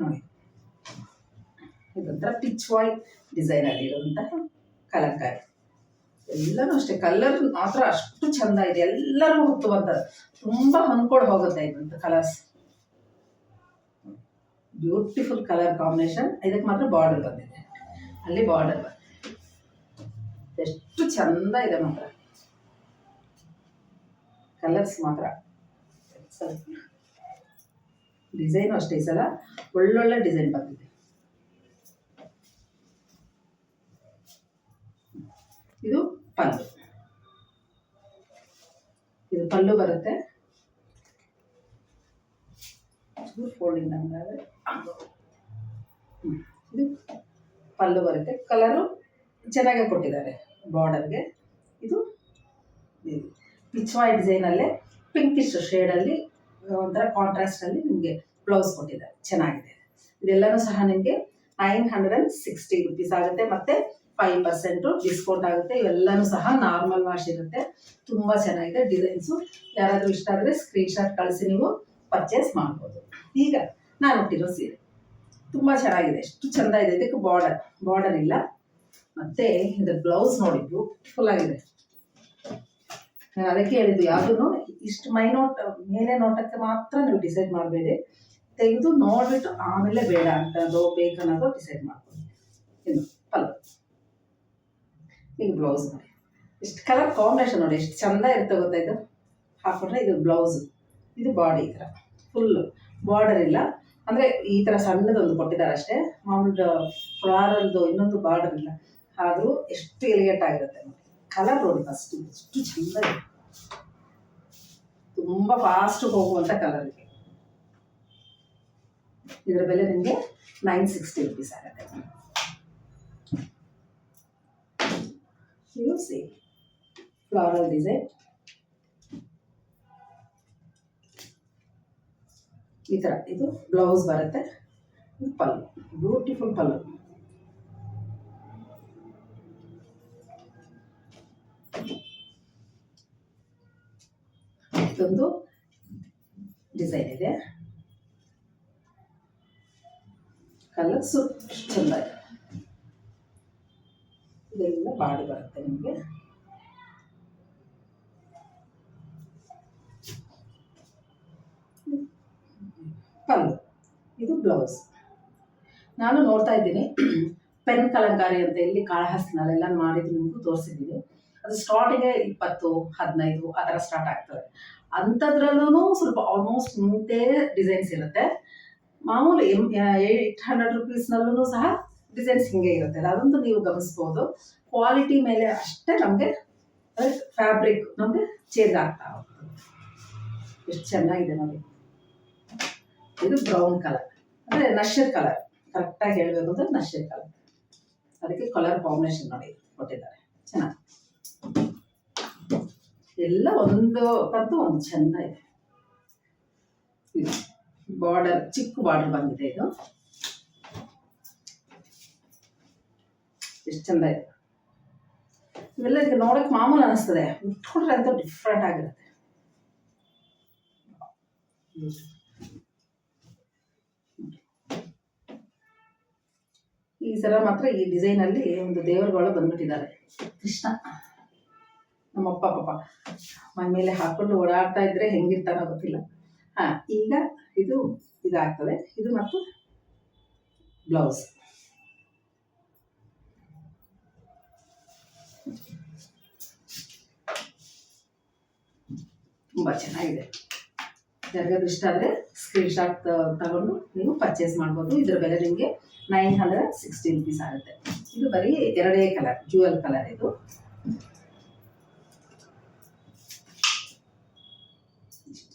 ನೋಡಿ, ಇದೊಂಥರ ಪಿಚ್ ವಾಯ್ ಡಿಸೈನಲ್ಲಿ ಇರುವಂತಹ ಕಲಂಕಾರಿ. ಎಲ್ಲನೂ ಅಷ್ಟೇ, ಕಲರ್ ಮಾತ್ರ ಅಷ್ಟು ಚಂದ ಇದೆ. ಎಲ್ಲರಿಗೂ ಹೊತ್ತುವಂಥದ್ದು, ತುಂಬ ಹೊಂದ್ಕೊಂಡು ಹೋಗುತ್ತೆ ಇದಂತ ಕಲರ್ಸ್. Beautiful colour combination. ಇದಕ್ಕೆ ಮಾತ್ರ ಬಾರ್ಡರ್ ಬಂದಿದೆ, ಅಲ್ಲಿ ಬಾರ್ಡರ್ ಬಂದಿದೆ. ಎಷ್ಟು ಚಂದ ಇದೆ ಮಾತ್ರ ಕಲರ್ಸ್ ಮಾತ್ರ. ಡಿಸೈನು ಅಷ್ಟೇ, ಈ ಸಲ ಒಳ್ಳೊಳ್ಳೆ ಡಿಸೈನ್ ಬಂದಿದೆ. ಇದು ಪಲ್ಲು. ಇದು ಪಲ್ಲು ಬರುತ್ತೆ. ಫೋಲ್ಡಿಂಗ್ ನಮ್ಗೆ ಇದು ಪಲ್ಲು ಬರುತ್ತೆ. ಕಲರು ಚೆನ್ನಾಗೇ ಕೊಟ್ಟಿದ್ದಾರೆ ಬಾರ್ಡರ್ಗೆ. ಇದು ಪಿಚ್ ವಾಯ್ ಡಿಸೈನಲ್ಲೇ ಪಿಂಕಿಶ್ ಶೇಡಲ್ಲಿ ಒಂಥರ ಕಾಂಟ್ರಾಸ್ಟಲ್ಲಿ ನಿಮಗೆ ಬ್ಲೌಸ್ ಕೊಟ್ಟಿದ್ದಾರೆ, ಚೆನ್ನಾಗಿದೆ. ಇದೆಲ್ಲನೂ ಸಹ ನಿಮಗೆ 960 ರೂಪೀಸ್ ಆಗುತ್ತೆ. ಮತ್ತು 5% ಡಿಸ್ಕೌಂಟ್ ಆಗುತ್ತೆ. ಇವೆಲ್ಲನೂ ಸಹ ನಾರ್ಮಲ್ ವಾಶ್ ಇರುತ್ತೆ. ತುಂಬ ಚೆನ್ನಾಗಿದೆ ಡಿಸೈನ್ಸು. ಯಾರಾದರೂ ಇಷ್ಟ ಆದರೆ ಸ್ಕ್ರೀನ್ಶಾಟ್ ಕಳಿಸಿ ನೀವು ಪರ್ಚೇಸ್ ಮಾಡ್ಬೋದು. ಈಗ ನಾನು ಹುಟ್ಟಿರೋ ಸೀರೆ ತುಂಬ ಚೆನ್ನಾಗಿದೆ, ಎಷ್ಟು ಚೆಂದ ಇದೆ. ಇದಕ್ಕೆ ಬಾರ್ಡರ್ ಇಲ್ಲ. ಮತ್ತು ಇದು ಬ್ಲೌಸ್ ನೋಡಿ, ಬ್ಯೂಟಿಫುಲ್ ಆಗಿದೆ. ನಾನು ಅದಕ್ಕೆ ಹೇಳಿದ್ದು, ಯಾವುದೂ ಇಷ್ಟು ಮೇಲೆ ನೋಟಕ್ಕೆ ಮಾತ್ರ ನೀವು ಡಿಸೈಡ್ ಮಾಡಬೇಡಿ. ತೆಗೆದು ನೋಡಿಬಿಟ್ಟು ಆಮೇಲೆ ಬೇಡ ಅಂತದೋ ಬೇಕನ್ನೋದು ಡಿಸೈಡ್ ಮಾಡ್ಕೊಂಡು. ಇದು ಪಲ್ಲು, ಈಗ ಬ್ಲೌಸ್ ನೋಡಿ, ಎಷ್ಟು ಕಲರ್ ಕಾಂಬಿನೇಷನ್ ನೋಡಿ, ಎಷ್ಟು ಚೆಂದ ಇರುತ್ತೆ ಗೊತ್ತಾ. ಇದು ಹಾಕೊಂಡ್ರೆ ಇದು ಬ್ಲೌಸು, ಇದು ಬಾಡಿ. ಈ ಥರ ಫುಲ್ಲು ಬಾರ್ಡರ್ ಇಲ್ಲ, ಅಂದರೆ ಈ ಥರ ಸಣ್ಣದೊಂದು ಕೊಟ್ಟಿದ್ದಾರೆ ಅಷ್ಟೇ. ಮಾಮೂಲು ಫ್ಲಾರಲ್ದು ಇನ್ನೊಂದು ಬಾರ್ಡರ್ ಇಲ್ಲ. ಆದರೂ ಎಷ್ಟು ಎಲಿಗೆಂಟ್ ಆಗಿರುತ್ತೆ ನೋಡಿ. ಕಲರ್ ನೋಡಿ ಫಸ್ಟ್, ಎಷ್ಟು ಚೆಂದ ಇದೆ. ತುಂಬ ಫಾಸ್ಟ್ ಹೋಗುವಂಥ ಕಲರ್ ಇದೆ. ಇದರ ಬೆಲೆ ನಿಮಗೆ 960 ರೂಪೀಸ್ ಆಗುತ್ತೆ. ಇದು ಸೇಮ್ ಫ್ಲಾರಲ್ ಡಿಸೈನ್. ಈ ಥರ ಇದು ಬ್ಲೌಸ್ ಬರುತ್ತೆ. ಇದು ಪಲ್ಲು, ಬ್ಯೂಟಿಫುಲ್ ಪಲ್ಲು. ಇದೊಂದು ಡಿಸೈನ್ ಇದೆ. ಕಲರ್ಸು ಚೆಂದ ಇದೆ. ಇದೆಲ್ಲ ಬಾಡಿ ಬರುತ್ತೆ ನಿಮಗೆ. ಪಲ್ಲು, ಇದು ಬ್ಲೌಸ್. ನಾನು ನೋಡ್ತಾ ಇದ್ದೀನಿ ಪೆನ್ ಕಲಂಕಾರಿ ಅಂತ ಇಲ್ಲಿ ಕಾಳಹಸ್ತಿನಲ್ಲೆಲ್ಲ ಮಾಡಿದ್ದು ನಿಮಗೂ ತೋರಿಸಿದ್ದೀನಿ. ಅದು ಸ್ಟಾರ್ಟಿಗೆ 20, 15 ಆ ಥರ ಸ್ಟಾರ್ಟ್ ಆಗ್ತದೆ. ಅಂಥದ್ರಲ್ಲೂ ಸ್ವಲ್ಪ ಆಲ್ಮೋಸ್ಟ್ ಇಂತೆ ಡಿಸೈನ್ಸ್ ಇರುತ್ತೆ. ಮಾಮೂಲಿ 800 ರೂಪೀಸ್ನಲ್ಲೂ ಸಹ ಡಿಸೈನ್ಸ್ ಹಿಂಗೆ ಇರುತ್ತೆ. ಅದಂತೂ ನೀವು ಗಮನಿಸ್ಬೋದು. ಕ್ವಾಲಿಟಿ ಮೇಲೆ ಅಷ್ಟೇ ನಮಗೆ ಫ್ಯಾಬ್ರಿಕ್ ನಮಗೆ ಚೇಂಜ್ ಆಗ್ತಾ ಹೋಗ್ತದೆ. ಎಷ್ಟು ಚೆನ್ನಾಗಿದೆ ನೋಡಿ. ಇದು ಬ್ರೌನ್ ಕಲರ್, ಅಂದರೆ ನಶ್ಯರ್ ಕಲರ್, ಕರೆಕ್ಟಾಗಿ ಹೇಳಬೇಕು ಅಂದರೆ ನಶ್ಯರ್ ಕಲರ್. ಅದಕ್ಕೆ ಕಲರ್ ಕಾಂಬಿನೇಷನ್ ನೋಡಿ ಕೊಟ್ಟಿದ್ದಾರೆ, ಚೆನ್ನಾಗಿ. ಎಲ್ಲ ಒಂದು ಚೆಂದ ಇದೆ. ಇದು ಬಾರ್ಡರ್, ಚಿಕ್ಕ ಬಾರ್ಡರ್ ಬಂದಿದೆ. ಇದು ಎಷ್ಟು ಚೆಂದ ಇದೆ. ಇವೆಲ್ಲ ಇದಕ್ಕೆ ನೋಡೋಕೆ ಮಾಮೂಲು ಅನಿಸ್ತದೆ, ಉಟ್ಕೊಂಡ್ರೆ ಅಂತೂ ಡಿಫ್ರೆಂಟ್ ಆಗಿರುತ್ತೆ. ಈ ಸಲ ಮಾತ್ರ ಈ ಡಿಸೈನಲ್ಲಿ ಒಂದು ದೇವರುಗಳು ಬಂದ್ಬಿಟ್ಟಿದ್ದಾರೆ. ಕೃಷ್ಣ ನಮ್ಮಪ್ಪ ಪಾಪ ಮೈ ಮೇಲೆ ಹಾಕೊಂಡು ಓಡಾಡ್ತಾ ಇದ್ರೆ ಹೆಂಗಿರ್ತಾನೋ ಗೊತ್ತಿಲ್ಲ. ಈಗ ಇದು ಇದಾಗ್ತದೆ. ಇದು ಮತ್ತು ಬ್ಲೌಸ್. ತುಂಬ ಚೆನ್ನಾಗಿದೆ. ಯಾರಿಗಾದ್ರೂ ಇಷ್ಟ ಆದರೆ ಸ್ಕ್ರೀನ್ ಶಾಟ್ ತಗೊಂಡು ನೀವು ಪರ್ಚೇಸ್ ಮಾಡ್ಬೋದು. ಇದರ ಬೆಲೆ ನಿಮಗೆ 960 rupees ಆಗುತ್ತೆ. ಇದು ಬರೀ 2 ಕಲರ್, ಜ್ಯುವೆಲ್ ಕಲರ್. ಇದು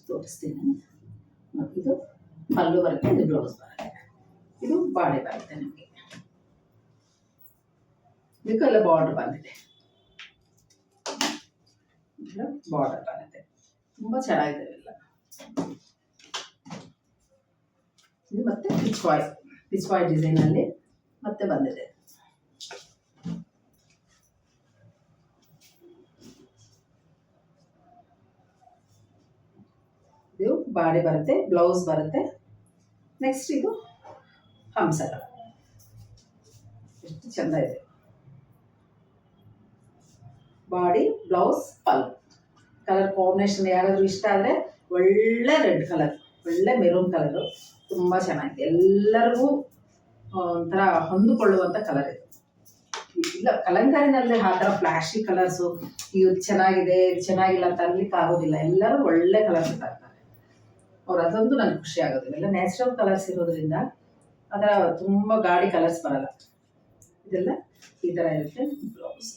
ತೋರಿಸ್ತೀನಿ. ಇದು ಪಲ್ಲು ಬರುತ್ತೆ, ಇದು ಬ್ಲೌಸ್ ಬರುತ್ತೆ, ಇದು ಬಾಡಿ ಬರುತ್ತೆ. ನಿಮಗೆ ಇದಕ್ಕೆಲ್ಲ ಬಾರ್ಡರ್ ಬಂದಿದೆ, ಬಾರ್ಡರ್ ಬರುತ್ತೆ. ತುಂಬ ಚೆನ್ನಾಗಿದೆ ಎಲ್ಲ. ಇದು ಮತ್ತೆ ಪಿಚ್ವಾಯ್ ಡಿಸೈನ್ ಅಲ್ಲಿ ಮತ್ತೆ ಬಂದಿದೆ. ಇದು ಬಾಡಿ ಬರುತ್ತೆ, ಬ್ಲೌಸ್ ಬರುತ್ತೆ. ನೆಕ್ಸ್ಟ್ ಇದು ಹಂಸಗಳು. ಎಷ್ಟು ಚಂದ ಇದೆ. ಬಾಡಿ, ಬ್ಲೌಸ್, ಪಲ್ಲು. ಕಲರ್ ಕಾಂಬಿನೇಷನ್ ಯಾರಾದರೂ ಇಷ್ಟ ಆದರೆ ಒಳ್ಳೆ ರೆಡ್ ಕಲರ್, ಒಳ್ಳೆ ಮೆರೂನ್ ಕಲರು, ತುಂಬ ಚೆನ್ನಾಗಿದೆ. ಎಲ್ಲರಿಗೂ ಒಂಥರ ಹೊಂದಿಕೊಳ್ಳುವಂಥ ಕಲರ್ ಇದು. ಇಲ್ಲ ಕಲಂಕಾರಿನಲ್ಲಿ ಆ ಥರ ಫ್ಲಾಶಿ ಕಲರ್ಸು ಇದು ಚೆನ್ನಾಗಿದೆ ಇದು ಚೆನ್ನಾಗಿಲ್ಲ ಅಂತ ಅನ್ಲಿಕ್ಕೆ ಆಗೋದಿಲ್ಲ. ಎಲ್ಲರೂ ಒಳ್ಳೆ ಕಲರ್ಸ್ ತರ್ತಾರೆ. ಅವ್ರು ಅದೊಂದು ನನಗೆ ಖುಷಿ ಆಗೋದಿಲ್ಲ. ಎಲ್ಲ ನ್ಯಾಚುರಲ್ ಕಲರ್ಸ್ ಇರೋದ್ರಿಂದ ಅದರ ತುಂಬ ಗಾಡಿ ಕಲರ್ಸ್ ಬರಲ್ಲ. ಇದೆಲ್ಲ ಈ ಥರ ಇರುತ್ತೆ. ಬ್ಲೌಸ್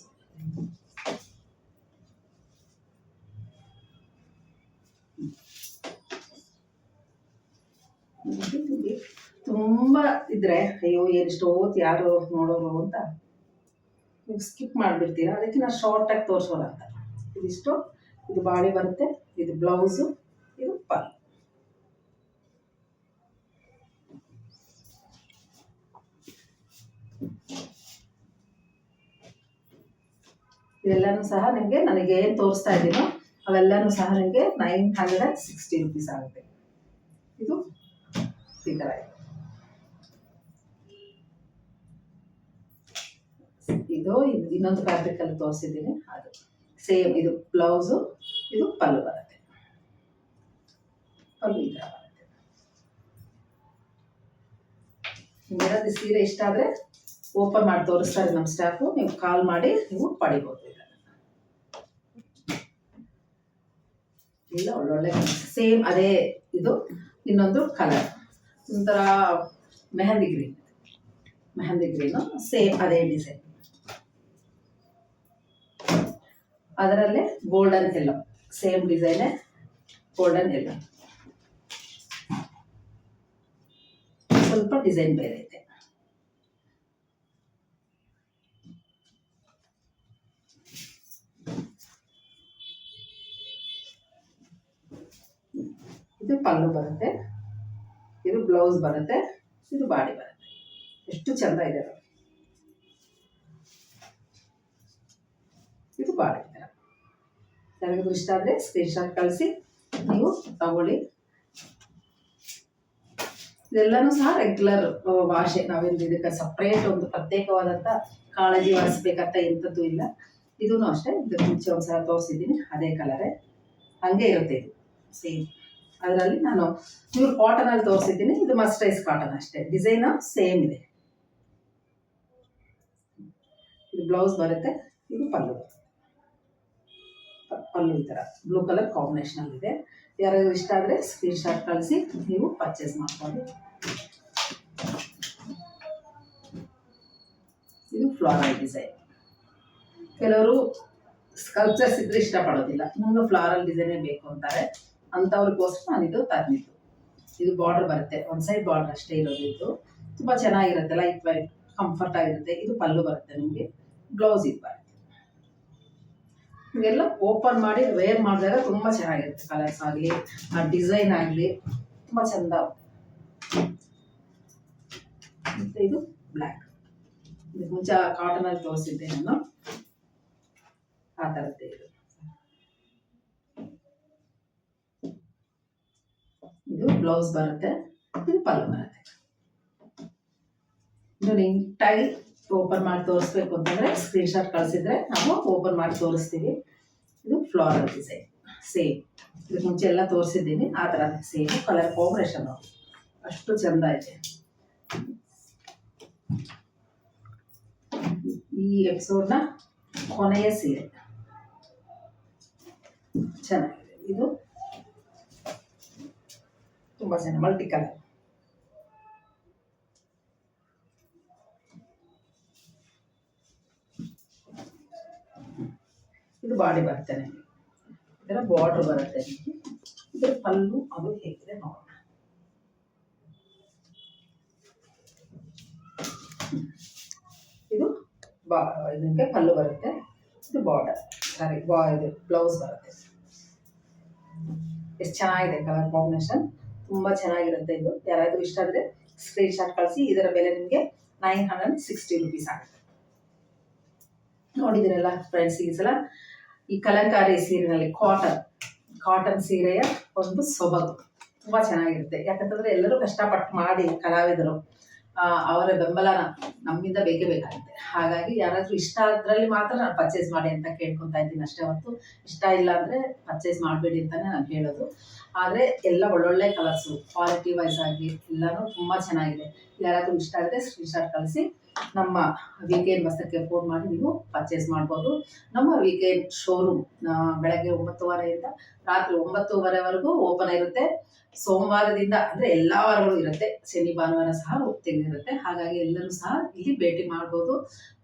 ತುಂಬ ಇದ್ರೆ ಅಯ್ಯೋ ಎಷ್ಟೊತ್ತು ಯಾರು ನೋಡೋರು ಅಂತ ನೀವು ಸ್ಕಿಪ್ ಮಾಡಿಬಿಡ್ತೀರಾ. ಅದಕ್ಕೆ ನಾನು ಶಾರ್ಟಾಗಿ ತೋರಿಸೋಣ ಅಂತ. ಇದಿಷ್ಟು, ಇದು ಬಾಡಿ ಬರುತ್ತೆ, ಇದು ಬ್ಲೌಸು, ಇದು ಪಲ್ಲು. ಇದೆಲ್ಲನೂ ಸಹ ನಿಮಗೆ ನನಗೆ ಏನು ತೋರಿಸ್ತಾ ಇದ್ದೀನೋ ಅವೆಲ್ಲನೂ ಸಹ ನಿಮಗೆ 960 rupees ಆಗುತ್ತೆ. ಇದು ಈ ಥರ ಇದೆ. ಇದು ಇನ್ನೊಂದು ಫ್ಯಾಬ್ರಿಕಲ್ಲಿ ತೋರಿಸಿದ್ದೀನಿ, ಅದು ಸೇಮ್. ಇದು ಬ್ಲೌಸು, ಇದು ಪಲ್ಲು ಬರುತ್ತೆ. ಪಲ್ಲು ಈ ಥರ ಬರುತ್ತೆ. ನಿಮಗೇನಾದ್ರು ಸೀರೆ ಇಷ್ಟ ಆದರೆ ಓಪನ್ ಮಾಡಿ ತೋರಿಸ್ತಾರೆ ನಮ್ಮ ಸ್ಟಾಫು. ನೀವು ಕಾಲ್ ಮಾಡಿ ನೀವು ಪಡಿಬೋದು. ಇಲ್ಲ ಒಳ್ಳೊಳ್ಳೆ ಸೇಮ್ ಅದೇ. ಇದು ಇನ್ನೊಂದು ಕಲರ್, ಒಂಥರ ಮೆಹಂದಿ ಗ್ರೀನು, ಸೇಮ್ ಅದೇ ಡಿಸೈನ್. ಅದರಲ್ಲೇ ಗೋಲ್ಡನ್ ಎಲ್ಲೋ, ಸೇಮ್ ಡಿಸೈನೇ, ಗೋಲ್ಡನ್ ಎಲ್ಲೋ. ಸ್ವಲ್ಪ ಡಿಸೈನ್ ಬೇರೆ ಇದೆ. ಇದು ಪಲ್ಲು ಬರುತ್ತೆ, ಇದು ಬ್ಲೌಸ್ ಬರುತ್ತೆ, ಇದು ಬಾಡಿ ಬರುತ್ತೆ. ಎಷ್ಟು ಚಂದ ಇದೆ. ಇದು ಬಾಡಿ. ಯಾರಿಗೂ ಇಷ್ಟ ಆದರೆ ಸ್ಕ್ರೀನ್ ಶಾಟ್ ಕಳಿಸಿ ನೀವು ತಗೊಳ್ಳಿ. ಇದೆಲ್ಲನೂ ಸಹ ರೆಗ್ಯುಲರ್ ವಾಶೆ. ನಾವೇನು ಇದಕ್ಕೆ ಸಪ್ರೇಟ್ ಒಂದು ಪ್ರತ್ಯೇಕವಾದಂಥ ಕಾಳಜಿ ವಹಿಸ್ಬೇಕಂತ ಎಂಥದ್ದು ಇಲ್ಲ. ಇದೂ ಅಷ್ಟೇ. ಇದಕ್ಕೆ ಮುಂಚೆ ಒಂದು ಸಲ ತೋರಿಸಿದ್ದೀನಿ, ಅದೇ ಕಲರೇ ಹಾಗೆ ಇರುತ್ತೆ. ಇದು ಸೇಮ್. ಅದರಲ್ಲಿ ನಾನು ಪ್ಯೂರ್ ಕಾಟನಲ್ಲಿ ತೋರಿಸಿದ್ದೀನಿ. ಇದು ಮಸ್ಟೈಸ್ ಕಾಟನ್ ಅಷ್ಟೇ. ಡಿಸೈನು ಸೇಮ್ ಇದೆ. ಇದು ಬ್ಲೌಸ್ ಬರುತ್ತೆ, ಇದು ಪಲ್ಲು. ಪಲ್ಲು ಈ ಥರ ಬ್ಲೂ ಕಲರ್ ಕಾಂಬಿನೇಷನಲ್ಲಿ ಇದೆ. ಯಾರಾದ್ರೂ ಇಷ್ಟ ಆದರೆ ಸ್ಕ್ರೀನ್ ಶಾಟ್ ಕಳಿಸಿ ನೀವು ಪರ್ಚೇಸ್ ಮಾಡ್ಬೋದು. ಇದು ಫ್ಲಾರಲ್ ಡಿಸೈನ್. ಕೆಲವರು ಸ್ಕಲ್ಪ್ಚರ್ಸ್ ಇದ್ರೆ ಇಷ್ಟಪಡೋದಿಲ್ಲ, ನಮ್ಗೆ ಫ್ಲಾರಲ್ ಡಿಸೈನೇ ಬೇಕು ಅಂತಾರೆ. ಅಂಥವ್ರಿಗೋಸ್ಕರ ನಾನಿದು ತಂದಿದ್ದು. ಇದು ಬಾರ್ಡರ್ ಬರುತ್ತೆ, ಒಂದು ಸೈಡ್ ಬಾರ್ಡರ್ ಅಷ್ಟೇ ಇರೋದು. ಇದು ತುಂಬ ಚೆನ್ನಾಗಿರುತ್ತೆ, ಲೈಟ್ ವೈಟ್, ಕಂಫರ್ಟ್ ಆಗಿರುತ್ತೆ. ಇದು ಪಲ್ಲು ಬರುತ್ತೆ ನಿಮಗೆ, ಬ್ಲೌಸ್ ಇದು ಬರುತ್ತೆ. ಇವೆಲ್ಲ ಓಪನ್ ಮಾಡಿ ವೇರ್ ಮಾಡಿದಾಗ ತುಂಬ ಚೆನ್ನಾಗಿರುತ್ತೆ. ಕಲರ್ಸ್ ಆಗಲಿ, ಆ ಡಿಸೈನ್ ಆಗಲಿ ತುಂಬ ಚೆಂದ. ಮತ್ತು ಇದು ಬ್ಲ್ಯಾಕ್. ಇದು ಮುಂಚೆ ಕಾಟನಲ್ಲಿ ತೋರಿಸಿದ್ದೆ ನಾನು, ಆ ಥರದ್ದೇ ಇದು. ಇದು ಬ್ಲೌಸ್ ಬರುತ್ತೆ, ಇದು ಪಲ್ಲು ಬರುತ್ತೆ. ನೀವು ನೀಟಾಗಿ ಓಪನ್ ಮಾಡಿ ತೋರಿಸ್ಬೇಕು ಅಂತಂದರೆ ಸ್ಕ್ರೀನ್ಶಾಟ್ ಕಳಿಸಿದ್ರೆ ನಾವು ಓಪನ್ ಮಾಡಿ ತೋರಿಸ್ತೀವಿ. ಇದು ಫ್ಲೋರಲ್ ಡಿಸೈನ್ ಸೇಮ್, ಇದಕ್ಕೆ ಮುಂಚೆ ಎಲ್ಲ ತೋರಿಸಿದ್ದೀನಿ ಆ ಥರ ಸೇಮ್ ಕಲರ್ ಕಾಂಬಿನೇಷನ್ ಅಷ್ಟು ಚೆಂದ ಇದೆ. ಈ ಎಪಿಸೋಡ್ನ ಕೊನೆಯ ಸೀರೆ ಚೆನ್ನಾಗಿದೆ. ಇದು ತುಂಬ ಚೆನ್ನಾಗಿ ಮಲ್ಟಿ ಕಲರ್. ಇದು ಬಾಡಿ ಬರುತ್ತೆ ನಿಮಗೆ, ಇದರ ಬಾರ್ಡರ್ ಬರುತ್ತೆ ನಿಮಗೆ. ಇದರ ಪಲ್ಲು ಅದು ಹೇಗಿದೆ ನೋಡೋಣ. ಇದು ಇದಕ್ಕೆ ಪಲ್ಲು ಬರುತ್ತೆ, ಇದು ಬಾರ್ಡರ್ ಇದು ಬ್ಲೌಸ್ ಬರುತ್ತೆ. ಎಷ್ಟು ಚೆನ್ನಾಗಿದೆ ಕಲರ್ ಕಾಂಬಿನೇಷನ್, ತುಂಬ ಚೆನ್ನಾಗಿರುತ್ತೆ. ಇದು ಯಾರಾದರೂ ಇಷ್ಟ ಆದರೆ ಸ್ಕ್ರೀನ್ಶಾಟ್ ಕಳಿಸಿ. ಇದರ ಬೆಲೆ ನಿಮಗೆ 960 rupees ಆಗುತ್ತೆ. ನೋಡಿದಿರಲ್ಲ ಫ್ರೆಂಡ್ಸ್, ಈ ಸಲ ಈ ಕಲಂಕಾರಿ ಸೀರೆನಲ್ಲಿ ಕಾಟನ್ ಸೀರೆಯ ಒಂದು ಸೊಬಗು ತುಂಬ ಚೆನ್ನಾಗಿರುತ್ತೆ. ಯಾಕಂತಂದರೆ ಎಲ್ಲರೂ ಕಷ್ಟಪಟ್ಟು ಮಾಡಿ ಕಲಾವಿದರು, ಅವರ ಬೆಂಬಲನ ನಮ್ಮಿಂದ ಬೇಕೇ ಬೇಕಾಗುತ್ತೆ. ಹಾಗಾಗಿ ಯಾರಾದರೂ ಇಷ್ಟ ಅದರಲ್ಲಿ ಮಾತ್ರ ನಾನು ಪರ್ಚೇಸ್ ಮಾಡಿ ಅಂತ ಕೇಳ್ಕೊತಾ ಇದ್ದೀನಿ ಅಷ್ಟೇ ಹೊರತು ಇಷ್ಟ ಇಲ್ಲ ಅಂದರೆ ಪರ್ಚೇಸ್ ಮಾಡಬೇಡಿ ಅಂತಲೇ ನಾನು ಹೇಳೋದು. ಆದರೆ ಎಲ್ಲ ಒಳ್ಳೊಳ್ಳೆ ಕಲರ್ಸು ಕ್ವಾಲಿಟಿ ವೈಸ್ ಆಗಿ ಎಲ್ಲನೂ ತುಂಬ ಚೆನ್ನಾಗಿದೆ. ಯಾರಾದರೂ ಇಷ್ಟ ಆದರೆ ಸ್ಕ್ರೀನ್ಶಾಟ್ ಕಳಿಸಿ ನಮ್ಮ ವೀಕೆಂಡ್ ವಸ್ತ್ರಕ್ಕೆ ಫೋನ್ ಮಾಡಿ ನೀವು ಪರ್ಚೇಸ್ ಮಾಡ್ಬೋದು. ನಮ್ಮ ವೀಕೆಂಡ್ ಶೋರೂಮ್ ಬೆಳಗ್ಗೆ 9:30 ರಾತ್ರಿ 9:30ವರೆಗೂ ಓಪನ್ ಇರುತ್ತೆ. ಸೋಮವಾರದಿಂದ ಅಂದರೆ ಎಲ್ಲ ವಾರಗಳು ಇರುತ್ತೆ, ಶನಿ ಭಾನುವಾರ ಸಹ ತೆಗೆದಿರುತ್ತೆ. ಹಾಗಾಗಿ ಎಲ್ಲರೂ ಸಹ ಇಲ್ಲಿ ಭೇಟಿ ಮಾಡ್ಬೋದು.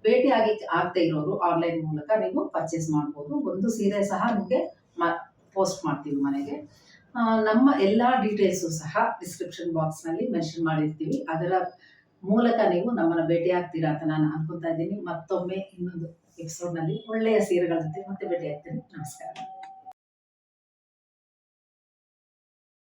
ಭೇಟಿ ಆಗದೆ ಇರೋರು ಆನ್ಲೈನ್ ಮೂಲಕ ನೀವು ಪರ್ಚೇಸ್ ಮಾಡ್ಬೋದು. ಒಂದು ಸೀರೆ ಸಹ ನಿಮಗೆ ಪೋಸ್ಟ್ ಮಾಡ್ತೀವಿ ಮನೆಗೆ. ನಮ್ಮ ಎಲ್ಲ ಡೀಟೇಲ್ಸು ಸಹ ಡಿಸ್ಕ್ರಿಪ್ಷನ್ ಬಾಕ್ಸ್ನಲ್ಲಿ ಮೆನ್ಷನ್ ಮಾಡಿರ್ತೀವಿ. ಅದರ ಮೂಲಕ ನೀವು ನಮ್ಮನ್ನು ಭೇಟಿ ಆಗ್ತೀರಾ ಅಂತ ನಾನು ಅನ್ಕೊತಾ ಇದ್ದೀನಿ. ಮತ್ತೊಮ್ಮೆ ಇನ್ನೊಂದು ಎಪಿಸೋಡ್ನಲ್ಲಿ ಒಳ್ಳೆಯ ಸೀರೆಗಳ ಜೊತೆ ಮತ್ತೆ ಭೇಟಿ ಆಗ್ತೀನಿ. ನಮಸ್ಕಾರ.